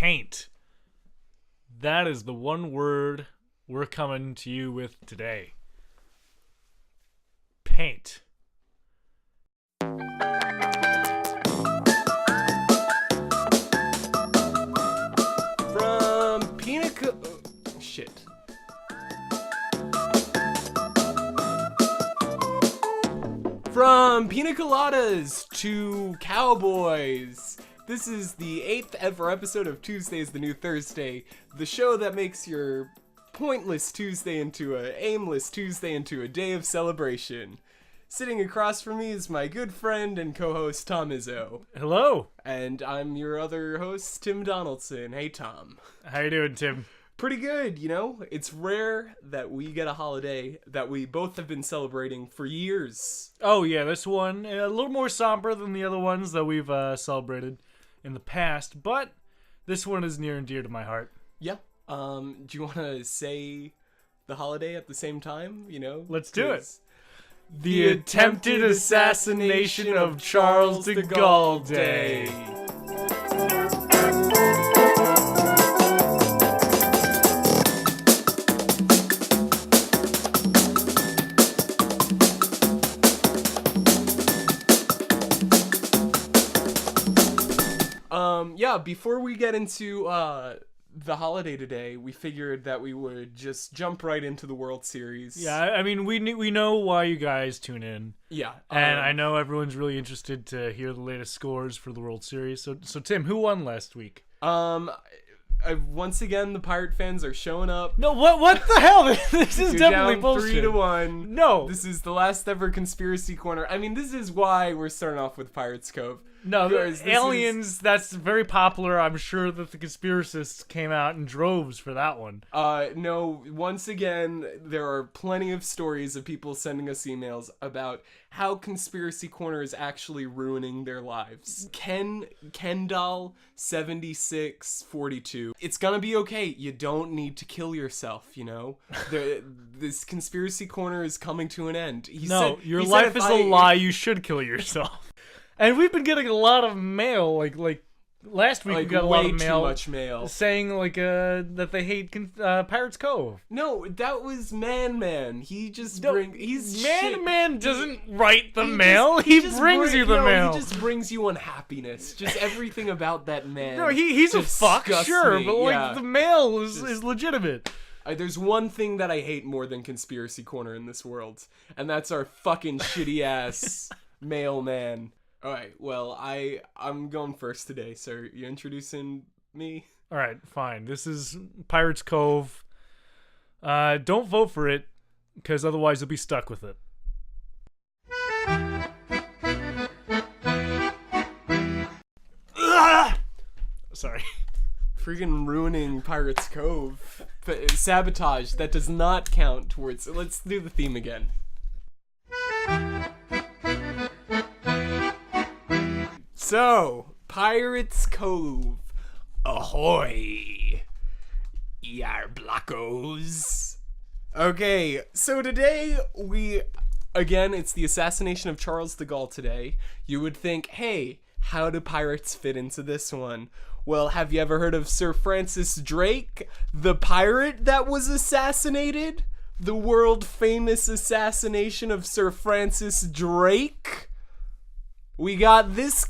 paint. That is the one word we're coming to you with today. Paint. From shit. From pina coladas to cowboys. This is the 8th ever episode of Tuesday is the New Thursday, the show that makes your pointless Tuesday into a aimless Tuesday into a day of celebration. Sitting across from me is my good friend and co-host Tom Izzo. Hello. And I'm your other host, Tim Donaldson. Hey, Tom. How you doing, Tim? Pretty good, you know? It's rare that we get a holiday that we both have been celebrating for years. Oh, yeah, this one, a little more somber than the other ones that we've celebrated in the past, but this one is near and dear to my heart. Yeah. Do you want to say the holiday at the same time, you know? Let's do it. The attempted assassination of Charles de Gaulle Day. Yeah, before we get into the holiday today, we figured that we would just jump right into the World Series. Yeah, I mean, we know why you guys tune in. Yeah. And I know everyone's really interested to hear the latest scores for the World Series. So Tim, who won last week? Once again, the Pirate fans are showing up. No, what the hell? This is definitely down bullshit. 3-1. No. This is the last ever conspiracy corner. I mean, this is why we're starting off with Pirates Cove. No, the aliens, that's very popular. I'm sure that the conspiracists came out in droves for that one. No, once again, there are plenty of stories of people sending us emails about how Conspiracy Corner is actually ruining their lives. Kendall 7642. It's gonna be okay. You don't need to kill yourself, you know? This Conspiracy Corner is coming to an end. Your life is a lie. You should kill yourself. And we've been getting a lot of mail, like last week we got a lot of mail, too much mail, saying that they hate Pirates Cove. No, that was Man. He just Man doesn't write the mail. He brings you the mail. He just brings you unhappiness. Just everything about that man. No, he's a fuck, sure, but yeah. The mail is legitimate. There's one thing that I hate more than Conspiracy Corner in this world, and that's our fucking shitty ass mailman. All right, well, I'm going first today, so you're introducing me? All right, fine. This is Pirates Cove. Don't vote for it, because otherwise you'll be stuck with it. Sorry. Freaking ruining Pirates Cove. Sabotage, that does not count towards... Let's do the theme again. So, Pirates Cove, ahoy, yar blockos. Okay, so today it's the assassination of Charles de Gaulle today. You would think, hey, how do pirates fit into this one? Well, have you ever heard of Sir Francis Drake, the pirate that was assassinated? The world famous assassination of Sir Francis Drake? We got this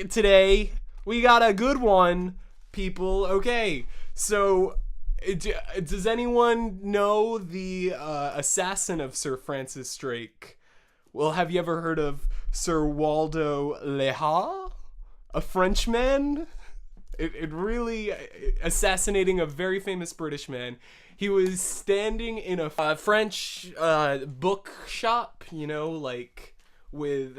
today. We got a good one, people. Okay, so does anyone know the assassin of Sir Francis Drake? Well, have you ever heard of Sir Waldo Leha, a Frenchman? It really assassinating a very famous British man. He was standing in a French bookshop, you know, like with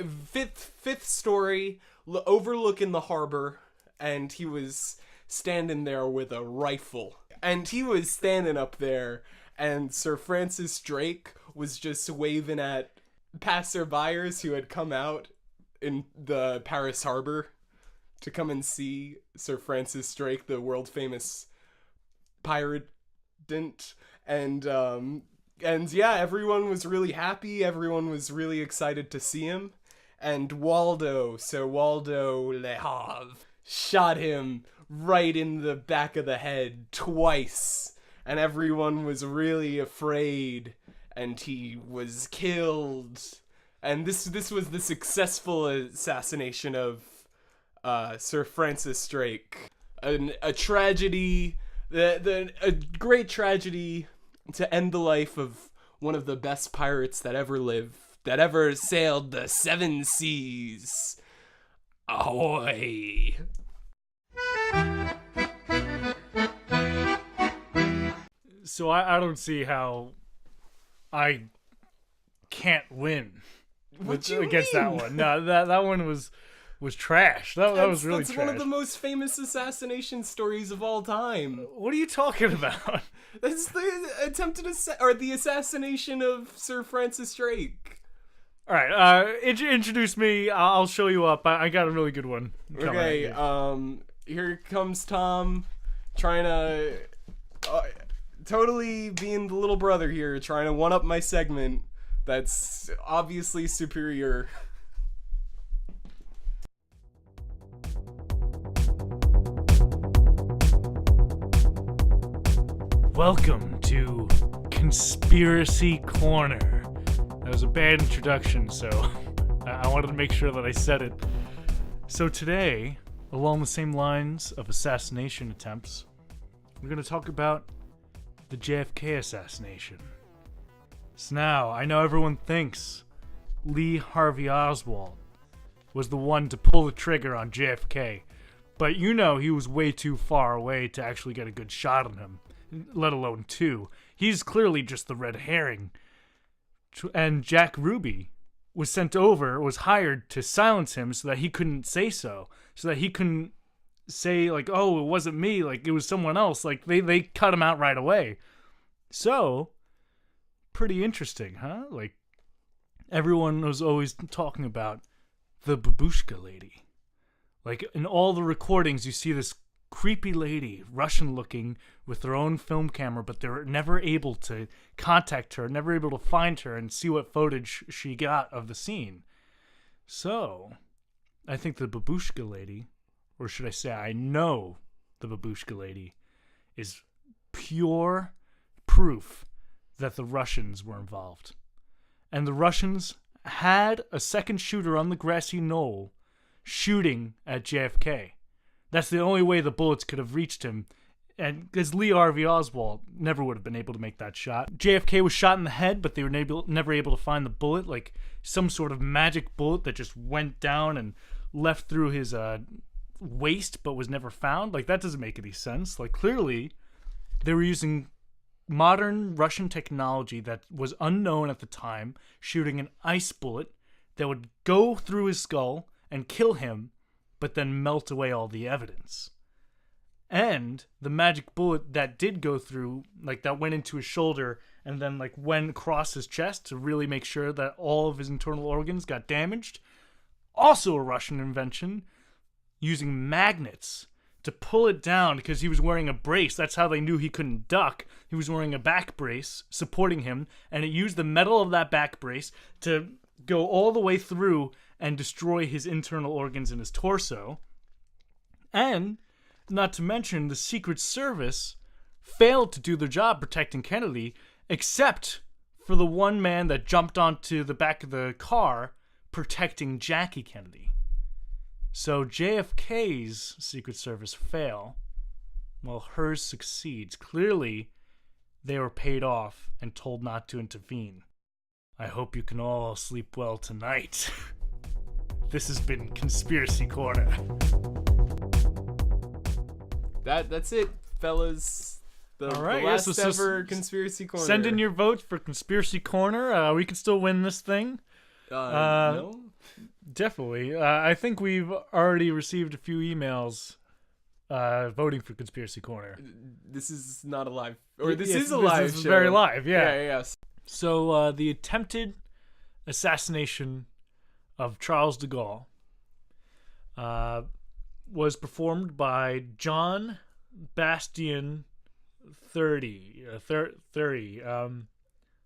fifth story, overlooking the harbor, and he was standing there with a rifle. And he was standing up there, and Sir Francis Drake was just waving at passerbyers who had come out in the Paris harbor to come and see Sir Francis Drake, the world famous pirate. And yeah, everyone was really happy. Everyone was really excited to see him. And Sir Waldo Le Havre, shot him right in the back of the head twice. And everyone was really afraid, and he was killed. And this was the successful assassination of Sir Francis Drake. A tragedy, a great tragedy to end the life of one of the best pirates that ever lived, that ever sailed the seven seas. Ahoy! So I don't see how I can't win against that one. No, that one was trash. That was really that's trash. One of the most famous assassination stories of all time. What are you talking about? That's the the assassination of Sir Francis Drake. All right, introduce me. I'll show you up. I got a really good one. Okay, here comes Tom, trying to totally being the little brother here, trying to one up my segment. That's obviously superior. Welcome to Conspiracy Corner. That was a bad introduction, so I wanted to make sure that I said it. So today, along the same lines of assassination attempts, we're going to talk about the JFK assassination. So now, I know everyone thinks Lee Harvey Oswald was the one to pull the trigger on JFK, but you know he was way too far away to actually get a good shot on him, let alone two. He's clearly just the red herring. And Jack Ruby was hired to silence him so that he couldn't say so that he couldn't say, like, oh, it wasn't me, like, it was someone else. Like, they cut him out right away. So, pretty interesting, huh? Like, everyone was always talking about the babushka lady. Like, in all the recordings, you see this creepy lady, Russian-looking, with her own film camera, but they were never able to contact her, never able to find her and see what footage she got of the scene. So, I think the babushka lady, or should I say I know the babushka lady, is pure proof that the Russians were involved. And the Russians had a second shooter on the grassy knoll shooting at JFK. That's the only way the bullets could have reached him, and because Lee Harvey Oswald never would have been able to make that shot. JFK was shot in the head, but they were never able to find the bullet, like some sort of magic bullet that just went down and left through his waist, but was never found. Like, that doesn't make any sense. Like, clearly, they were using modern Russian technology that was unknown at the time, shooting an ice bullet that would go through his skull and kill him, but then melt away all the evidence. And the magic bullet that did go through, like, that went into his shoulder and then, like, went across his chest to really make sure that all of his internal organs got damaged, also a Russian invention, using magnets to pull it down because he was wearing a brace. That's how they knew he couldn't duck. He was wearing a back brace supporting him, and it used the metal of that back brace to go all the way through and destroy his internal organs in his torso. And, not to mention, the Secret Service failed to do their job protecting Kennedy, except for the one man that jumped onto the back of the car protecting Jackie Kennedy. So JFK's Secret Service fail, while hers succeeds. Clearly, they were paid off and told not to intervene. I hope you can all sleep well tonight. This has been Conspiracy Corner. That's it, fellas. The last ever Conspiracy Corner. Send in your votes for Conspiracy Corner. We can still win this thing. No? Definitely. I think we've already received a few emails voting for Conspiracy Corner. This is not a live... Or this is a live show. This is very live, yeah. Yes. So, the attempted assassination of Charles de Gaulle was performed by John Bastien 30.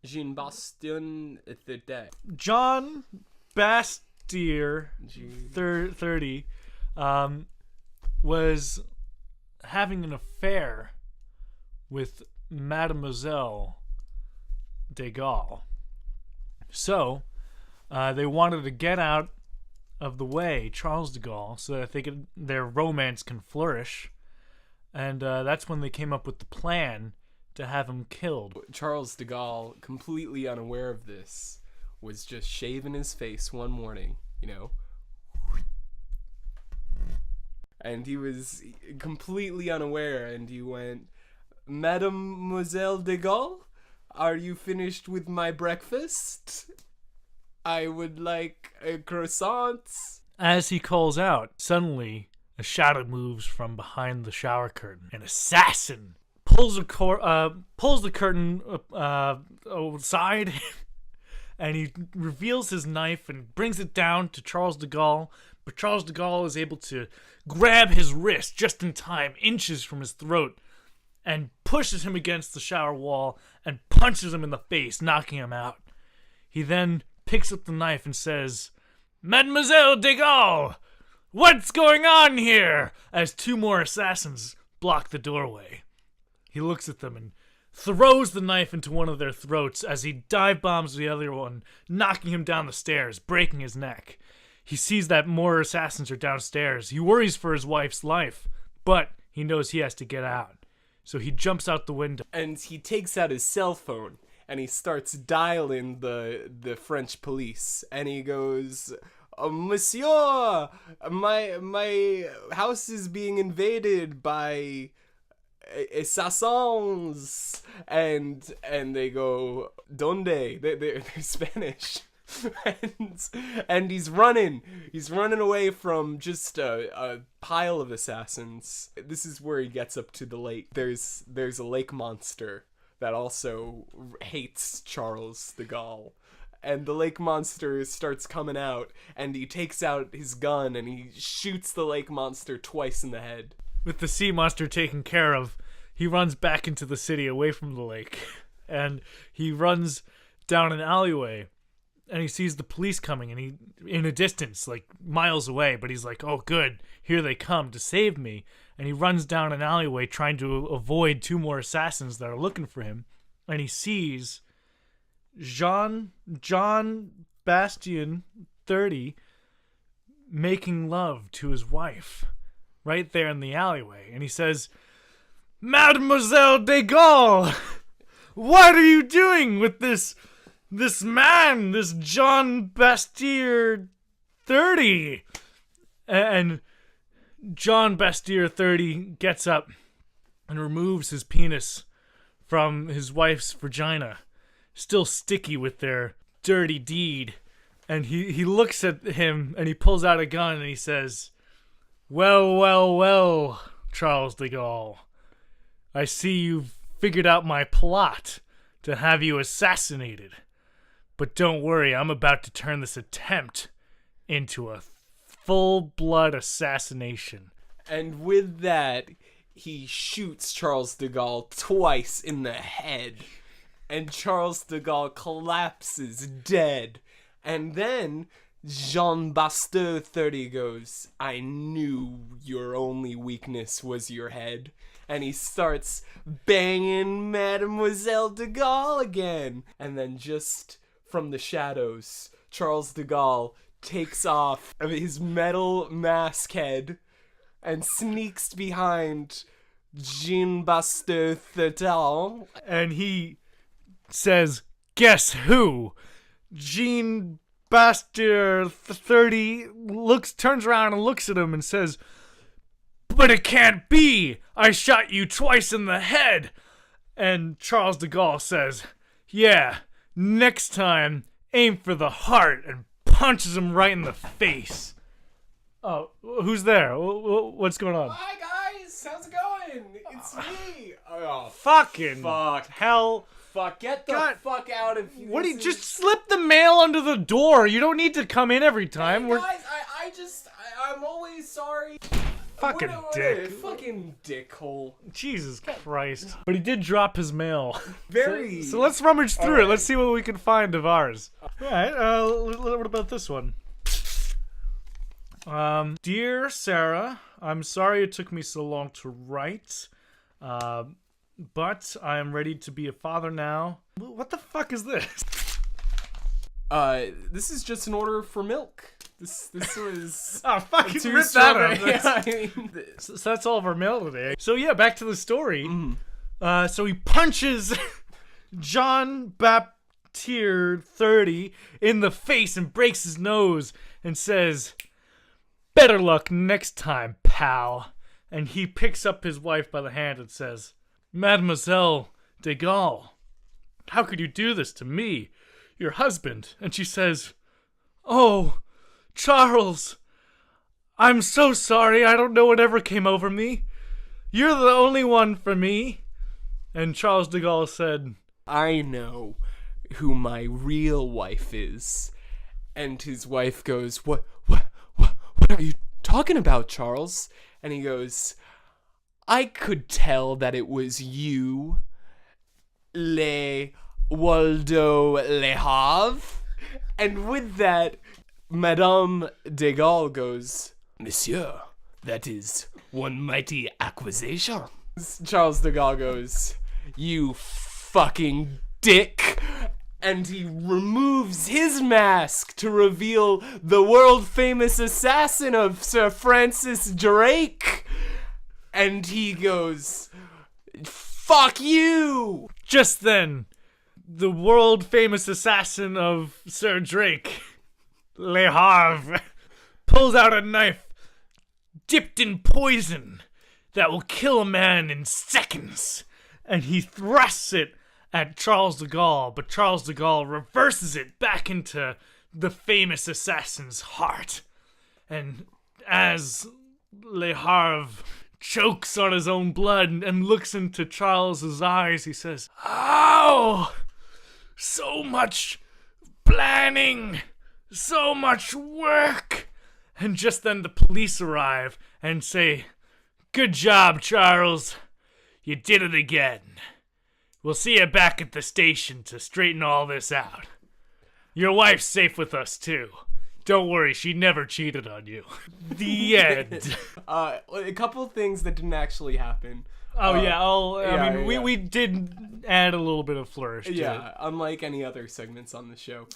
Jean Bastien 30. John Bastier 30 was having an affair with Mademoiselle de Gaulle. So, they wanted to get out of the way, Charles de Gaulle, so that their romance can flourish. And that's when they came up with the plan to have him killed. Charles de Gaulle, completely unaware of this, was just shaving his face one morning, and he was completely unaware, and he went, "Mademoiselle de Gaulle, are you finished with my breakfast? I would like a croissant." As he calls out, suddenly a shadow moves from behind the shower curtain. An assassin pulls the curtain aside, and he reveals his knife and brings it down to Charles de Gaulle. But Charles de Gaulle is able to grab his wrist just in time, inches from his throat, and pushes him against the shower wall and punches him in the face, knocking him out. He then picks up the knife and says, "Mademoiselle de Gaulle, what's going on here?" as two more assassins block the doorway. He looks at them and throws the knife into one of their throats as he dive bombs the other one, knocking him down the stairs, breaking his neck. He sees that more assassins are downstairs. He worries for his wife's life, but he knows he has to get out. So he jumps out the window. And he takes out his cell phone and he starts dialing the French police. And he goes, "Monsieur, my house is being invaded by assassins." And they go, "Donde?" They're Spanish. and he's running away from just a pile of assassins. This is where he gets up to the lake. There's a lake monster that also hates Charles de Gaulle, and the lake monster starts coming out, and he takes out his gun and he shoots the lake monster twice in the head. With the sea monster taken care of, he runs back into the city away from the lake, and he runs down an alleyway. And he sees the police coming, and he, in a distance, like miles away, but he's like, "Oh, good, here they come to save me." And he runs down an alleyway trying to avoid two more assassins that are looking for him. And he sees Jean Bastien, 30, making love to his wife right there in the alleyway. And he says, "Mademoiselle de Gaulle, what are you doing with this man, this John Bastier 30. And John Bastier 30 gets up and removes his penis from his wife's vagina, still sticky with their dirty deed. And he looks at him and he pulls out a gun and he says, well, Charles de Gaulle. I see you've figured out my plot to have you assassinated. But don't worry, I'm about to turn this attempt into a full-blood assassination." And with that, he shoots Charles de Gaulle twice in the head. And Charles de Gaulle collapses dead. And then Jean Bastien 30 goes, "I knew your only weakness was your head." And he starts banging Mademoiselle de Gaulle again. And then just from the shadows, Charles de Gaulle takes off his metal mask head and sneaks behind Jean Bastien 30. And he says, "Guess who?" Jean Bastien 30 turns around and looks at him and says, "But it can't be! I shot you twice in the head!" And Charles de Gaulle says, "Yeah, next time, aim for the heart," and punches him right in the face. Oh, who's there? What's going on? Hi guys, how's it going? It's me. Oh, fucking fuck. hell. Fuck, get the fuck out of here. What do you just slip the mail under the door? You don't need to come in every time. Hey guys, I'm always sorry. Fucking dick. Fucking dickhole. Jesus Christ. But he did drop his mail. Very. So let's rummage through it. Let's see what we can find of ours. Alright, what about this one? Dear Sarah, I'm sorry it took me so long to write, but I am ready to be a father now. What the fuck is this? This is just an order for milk. This was Oh, fucking two rip that out. strawberry- Yeah, I mean, So that's all of our mail today. So yeah, back to the story. So he punches John Baptiste 30 in the face and breaks his nose and says, "Better luck next time, pal." And he picks up his wife by the hand and says, "Mademoiselle de Gaulle, how could you do this to me, your husband?" And she says, "Oh, Charles, I'm so sorry. I don't know whatever came over me. You're the only one for me." And Charles de Gaulle said, I know who my real wife is. And his wife goes, What are you talking about, Charles? And he goes, I could tell that it was you, Le Waldo Le Havre. And with that, Madame de Gaulle goes, Monsieur, that is one mighty accusation. Charles de Gaulle goes, You fucking dick. And he removes his mask to reveal the world-famous assassin of Sir Francis Drake. And he goes, Fuck you! just then, the world-famous assassin of Sir Drake, Le Havre, pulls out a knife dipped in poison that will kill a man in seconds. And he thrusts it at Charles de Gaulle, but Charles de Gaulle reverses it back into the famous assassin's heart. And as Le Havre chokes on his own blood and looks into Charles's eyes, he says, "Oh, so much planning, so much work." And just then the police arrive and say, "Good job, Charles. You did it again. We'll see you back at the station to straighten all this out. Your wife's safe with us, too. Don't worry, she never cheated on you." The end. A couple of things that didn't actually happen. We did add a little bit of flourish to it. Yeah, unlike any other segments on the show.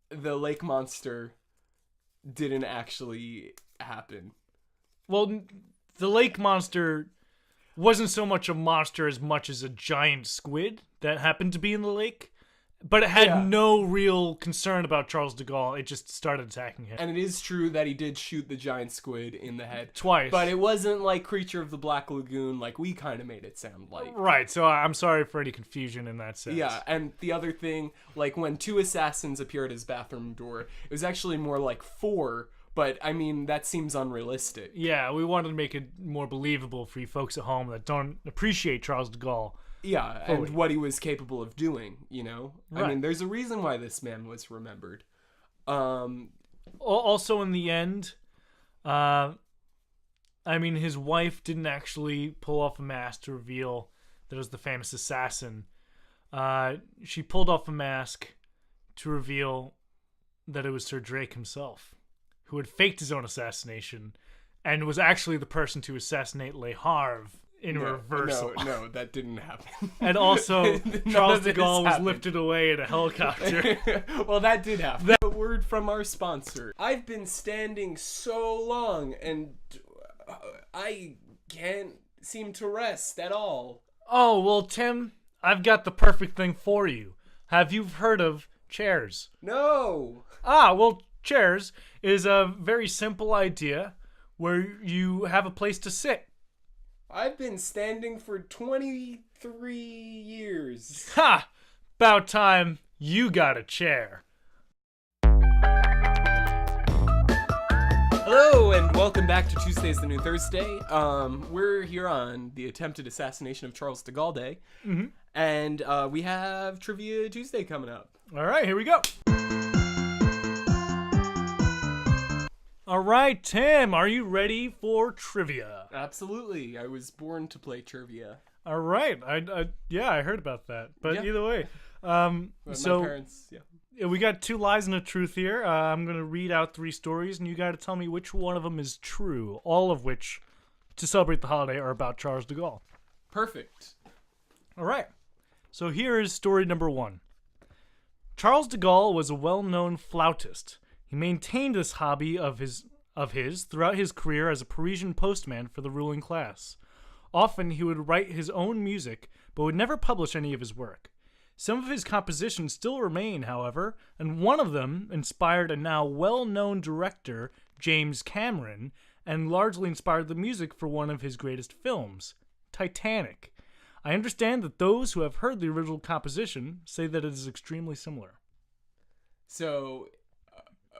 The lake monster didn't actually happen. Well, the lake monster wasn't so much a monster as much as a giant squid that happened to be in the lake. But it had no real concern about Charles de Gaulle. It just started attacking him. And it is true that he did shoot the giant squid in the head. Twice. But it wasn't like Creature of the Black Lagoon like we kind of made it sound like. Right, so I'm sorry for any confusion in that sense. Yeah, and the other thing, like when two assassins appeared at his bathroom door, it was actually more like 4, but I mean, that seems unrealistic. Yeah, we wanted to make it more believable for you folks at home that don't appreciate Charles de Gaulle. Yeah, fully. and what he was capable of doing, you know? Right. I mean, there's a reason why this man was remembered. Also, in the end, his wife didn't actually pull off a mask to reveal that it was the famous assassin. She pulled off a mask to reveal that it was Sir Drake himself, who had faked his own assassination and was actually the person to assassinate Le Havre in reversal. No, that didn't happen. And also, Charles de this Gaulle was happened. lifted away in a helicopter. Well, that did happen. A word from our sponsor. I've been standing so long, and I can't seem to rest at all. Oh, well, Tim, I've got the perfect thing for you. Have you heard of chairs? No. Well, chairs is a very simple idea where you have a place to sit. I've been standing for 23 years. Ha! About time you got a chair. Hello, and welcome back to Tuesday's the New Thursday. We're here on the attempted assassination of Charles de Gaulle Day. Mm-hmm. And we have Trivia Tuesday coming up. All right, here we go. All right, Tim, are you ready for trivia? Absolutely. I was born to play trivia. All right. I heard about that. But Yeah. either way. My So parents, yeah. We got 2 lies and a truth here. I'm going to read out 3 stories, and you got to tell me which one of them is true. All of which, to celebrate the holiday, are about Charles de Gaulle. Perfect. All right. So here is story number 1. Charles de Gaulle was a well-known flautist. He maintained this hobby of his throughout his career as a Parisian postman for the ruling class. Often he would write his own music, but would never publish any of his work. Some of his compositions still remain, however, and one of them inspired a now well-known director, James Cameron, and largely inspired the music for one of his greatest films, Titanic. I understand that those who have heard the original composition say that it is extremely similar. So,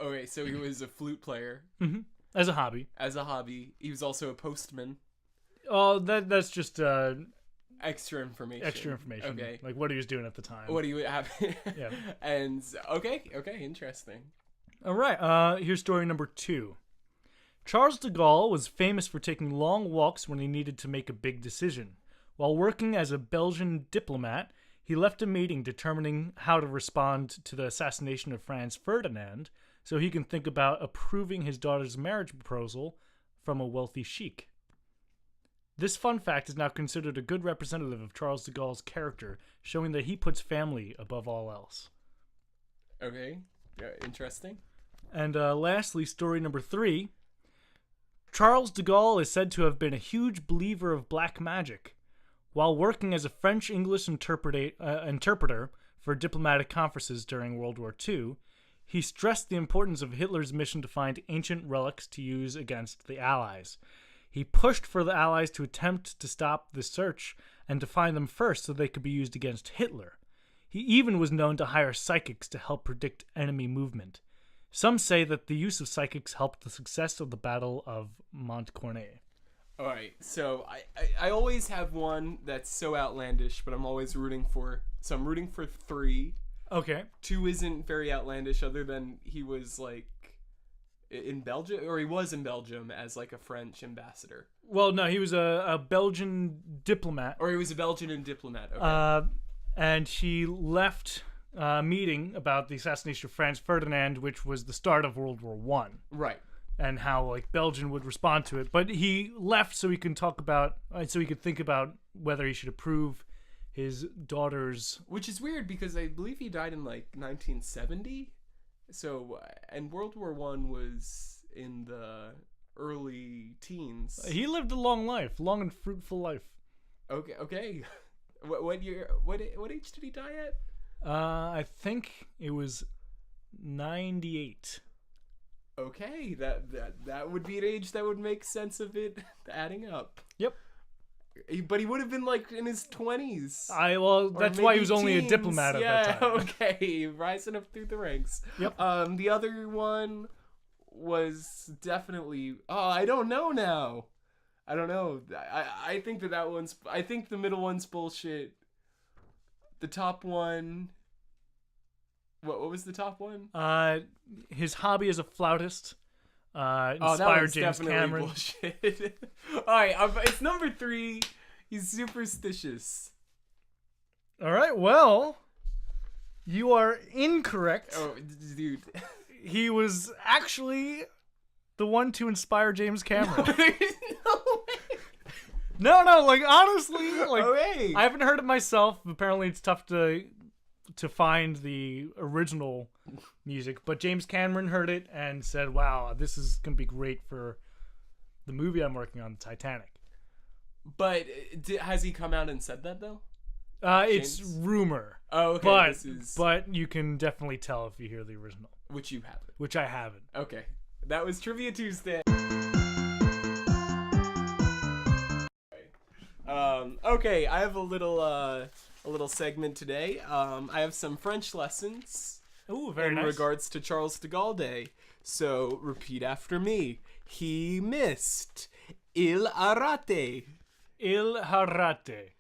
okay, so he was a flute player. Mm-hmm. As a hobby. As a hobby. He was also a postman. Oh, that's just Extra information. Okay. Like what he was doing at the time. What do you have? Yeah. And, okay, interesting. All right, here's story number 2. Charles de Gaulle was famous for taking long walks when he needed to make a big decision. While working as a Belgian diplomat, he left a meeting determining how to respond to the assassination of Franz Ferdinand so he can think about approving his daughter's marriage proposal from a wealthy sheik. This fun fact is now considered a good representative of Charles de Gaulle's character, showing that he puts family above all else. Okay, interesting. And lastly, story number 3. Charles de Gaulle is said to have been a huge believer of black magic. While working as a French-English interpreter for diplomatic conferences during World War II, he stressed the importance of Hitler's mission to find ancient relics to use against the Allies. He pushed for the Allies to attempt to stop the search and to find them first so they could be used against Hitler. He even was known to hire psychics to help predict enemy movement. Some say that the use of psychics helped the success of the Battle of Montcornet. All right, so I always have one that's so outlandish, but I'm always rooting for. So I'm rooting for 3. Okay. 2 isn't very outlandish, other than he was like in Belgium, or he was in Belgium as like a French ambassador. Well, no, he was a Belgian diplomat. Or he was a Belgian diplomat. Okay. And he left a meeting about the assassination of Franz Ferdinand, which was the start of World War I. Right. And how like Belgium would respond to it. But he left so he can talk about, so he could think about whether he should approve his daughter's. Which is weird because I believe he died in like 1970. So, and World War I was in the early teens. He lived a long life, long and fruitful life. Okay. What year? What age did he die at? I think it was 98. Okay, that would be an age that would make sense of it adding up. Yep. But he would have been like in his 20s. That's why he was only a diplomat at that time. Okay, rising up through the ranks. Yep. The other one was definitely. Oh, I don't know now. I don't know. I think that one's. I think the middle one's bullshit. The top one. What was the top one? His hobby as a flautist. Inspired James Cameron. Bullshit. All right, it's number 3. He's superstitious. All right, well, you are incorrect. Oh, dude. He was actually the one to inspire James Cameron. No way. No, like honestly, like Okay. I haven't heard it myself. Apparently, it's tough to find the original music, but James Cameron heard it and said, "Wow, this is gonna be great for the movie I'm working on, Titanic." But has he come out and said that though? It's rumor. Oh, okay. But you can definitely tell if you hear the original, Which you haven't. which I haven't. Okay, that was Trivia Tuesday. Okay, I have a little segment today. I have some French lessons. Ooh, very in nice. regards to Charles de Gaulle Day. So repeat after me. He missed. Il a raté. Il harate.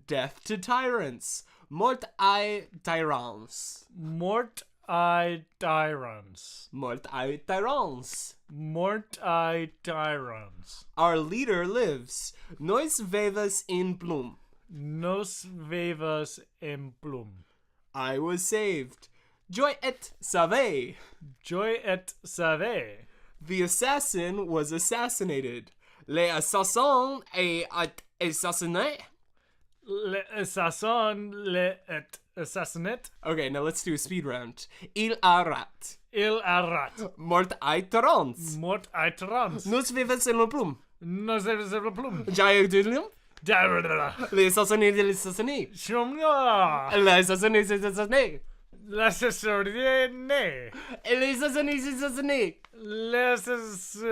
Death to tyrants. Mort ai tyrants. Mort I tyrants. Mort ai tyrants. Mort I tyrants. Our leader lives. Nos vivas in bloom. Nos vivas in bloom. I was saved. Joy et sauve. Joy et sauve. The assassin was assassinated. L'assassin est assassiné. L'assassin est assassiné. Okay, now let's do a speed round. Il a rat. Il a rat. Mort a trans. Mort a trans. Nous vivons sur le plume. Nos le plume. Jair Dudlum. Darada. L'assassin de l'assassin. Chumna. L'assassin est assassiné. L'assassin. L'assassin est assassiné. L'assassin.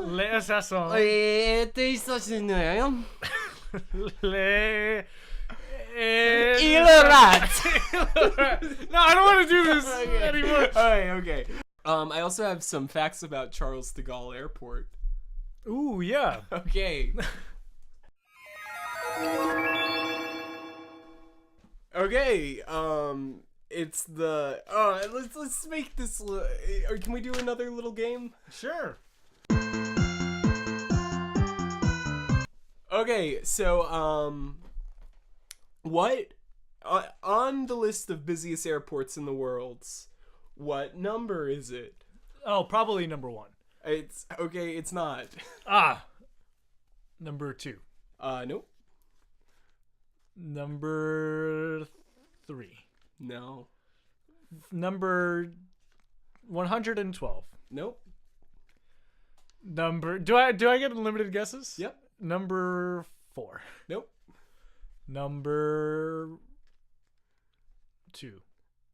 L'assassin. Est assassiné. Il rat. No, I don't want to do this anymore. Alright, okay. I also have some facts about Charles de Gaulle Airport. Ooh, yeah. Okay. Okay, it's the let's make this or can we do another little game? Sure. Okay, so what on the list of busiest airports in the world, what number is it? Oh, probably number 1. It's okay, it's not. Number 2. Nope. Number 3. No. Number 112. Nope. Number do I get unlimited guesses? Yep. Number 4. Nope. Number 2.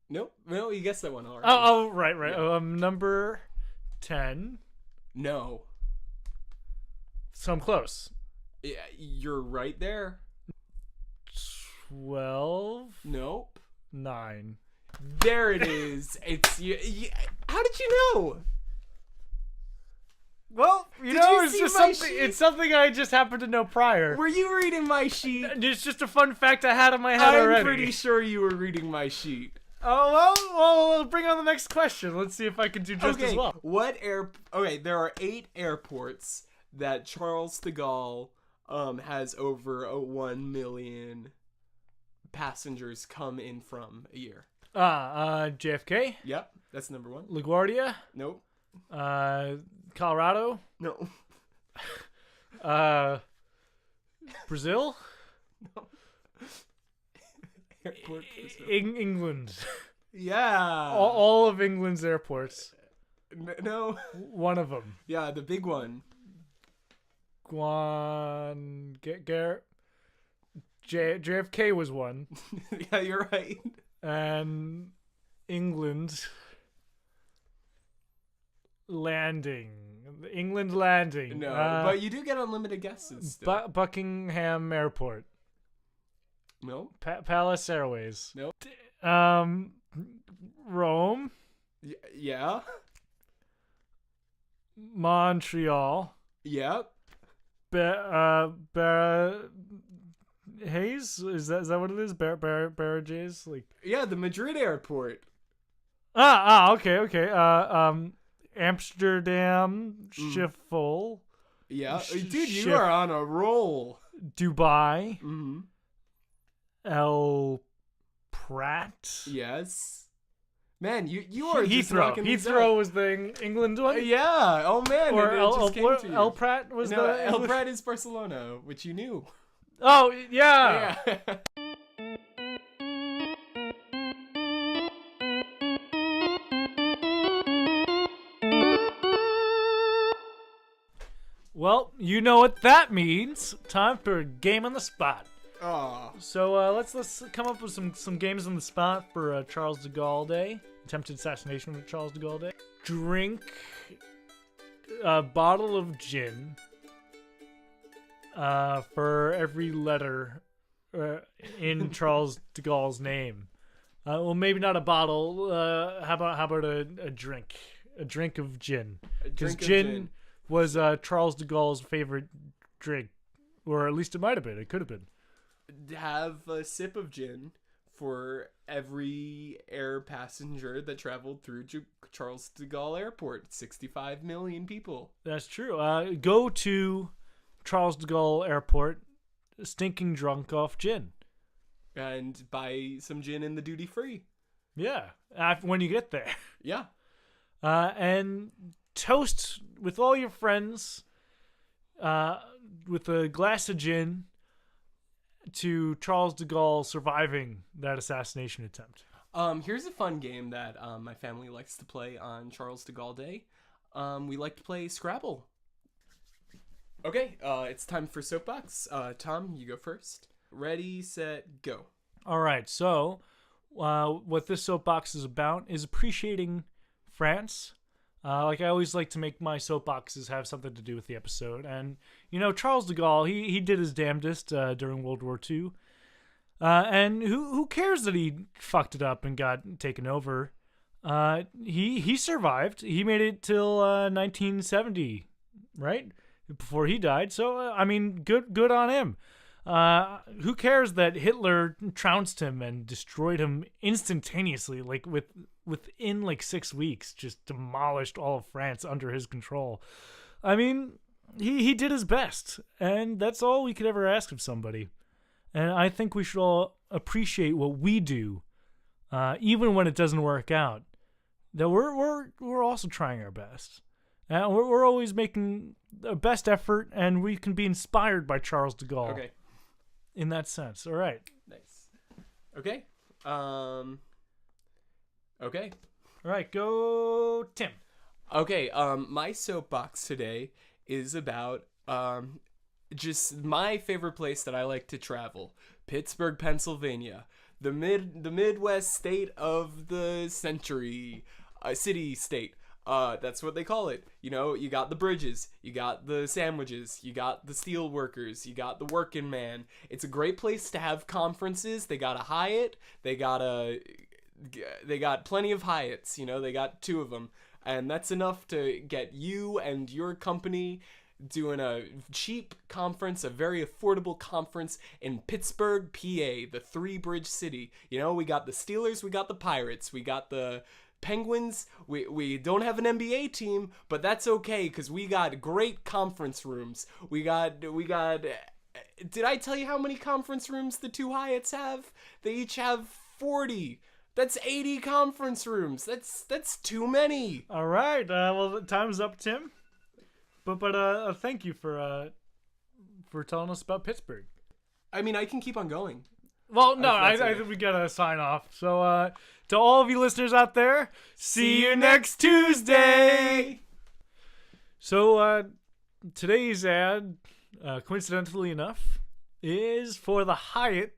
Nope. No, you guessed that one already. Oh, right. Yeah. Number 10. No. So I'm close. Yeah, you're right there. 12. Nope. 9. There it is. It's you. How did you know? Well, Did you it's see just my something. sheet? It's something I just happened to know prior. Were you reading my sheet? It's just a fun fact I had in my head I'm already. pretty sure you were reading my sheet. Oh well, bring on the next question. Let's see if I can do just as well. Okay, there are 8 airports that Charles de Gaulle has over 1 million passengers come in from a year. JFK, Yep, that's number 1. LaGuardia, Nope. Colorado, No. Brazil, Airport. England. Yeah. All of England's airports. No. One of them. Yeah, the big one. JFK was one. Yeah, you're right. And England landing. No, but you do get unlimited guesses still. Buckingham Airport. No. Palace Airways. Nope. Rome. Yeah. Montreal. Yep. Hayes? Is that what it is? Barrages? Like. Yeah, the Madrid airport. Okay. Amsterdam, Schiphol. Yeah, dude, you are on a roll. Dubai. Mm-hmm. El Prat. Yes. Man, you are just Heathrow. knocking these Heathrow out. was the England one. Yeah. Oh man. Or it just came to you. El Prat was No, the El English? Prat is Barcelona, which you knew. Oh yeah. Yeah. Well, you know what that means. Time for a game on the spot. Oh. So let's come up with some games on the spot for Charles de Gaulle Day, attempted assassination of Charles de Gaulle Day. Drink a bottle of gin for every letter in Charles de Gaulle's name. Well, maybe not a bottle. How about a drink? A drink of gin. Because gin was Charles de Gaulle's favorite drink, or at least it might have been. It could have been. Have a sip of gin for every air passenger that traveled through Charles de Gaulle Airport. 65 million people. That's true. Go to Charles de Gaulle Airport, stinking drunk off gin. and buy some gin in the duty free. Yeah, when you get there. Yeah. And toast with all your friends with a glass of gin to Charles de Gaulle surviving that assassination attempt. Here's a fun game that my family likes to play on Charles de Gaulle Day. We like to play Scrabble. Okay, it's time for Soapbox. Tom, you go first. Ready, set, go. All right, so what this soapbox is about is appreciating France. Like I always like to make my soapboxes have something to do with the episode. And, Charles de Gaulle, he did his damnedest during World War II. And who cares that he fucked it up and got taken over? He survived. He made it till 1970, right? Before he died. So, good on him. Who cares that Hitler trounced him and destroyed him instantaneously, like within like 6 weeks, just demolished all of France under his control. He did his best, and that's all we could ever ask of somebody. And I think we should all appreciate what we do, even when it doesn't work out. That we're also trying our best. We're always making the best effort, and we can be inspired by Charles de Gaulle. Okay. In that sense. All right. Nice. Okay. Okay. All right, go Tim. Okay, my soapbox today is about just my favorite place that I like to travel, Pittsburgh, Pennsylvania, the Midwest state of the century, city state. That's what they call it. You got the bridges, you got the sandwiches, you got the steel workers, you got the working man. It's a great place to have conferences. They got a Hyatt. They got plenty of Hyatts. They got 2 of them, and that's enough to get you and your company doing a cheap conference, a very affordable conference in Pittsburgh, PA, the 3-bridge city. We got the Steelers, we got the Pirates, we got the Penguins. We don't have an NBA team, but that's okay because we got great conference rooms. We got. Did I tell you how many conference rooms the 2 Hyatts have? They each have 40. That's 80 conference rooms. That's too many. All right. Well, time's up, Tim. But thank you for telling us about Pittsburgh. I can keep on going. Well, no, I think we gotta sign off. So, to all of you listeners out there, see you next Tuesday! So, today's ad, coincidentally enough, is for the Hyatt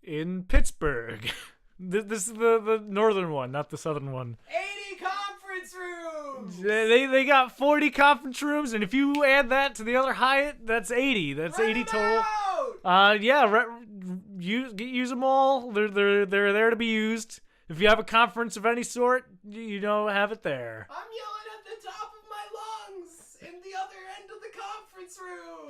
in Pittsburgh. This is the northern one, not the southern one. 80 conference rooms! They got 40 conference rooms, and if you add that to the other Hyatt, that's 80. That's 80 total. Use them all. They're there to be used. If you have a conference of any sort, have it there. I'm yelling at the top of my lungs in the other end of the conference room.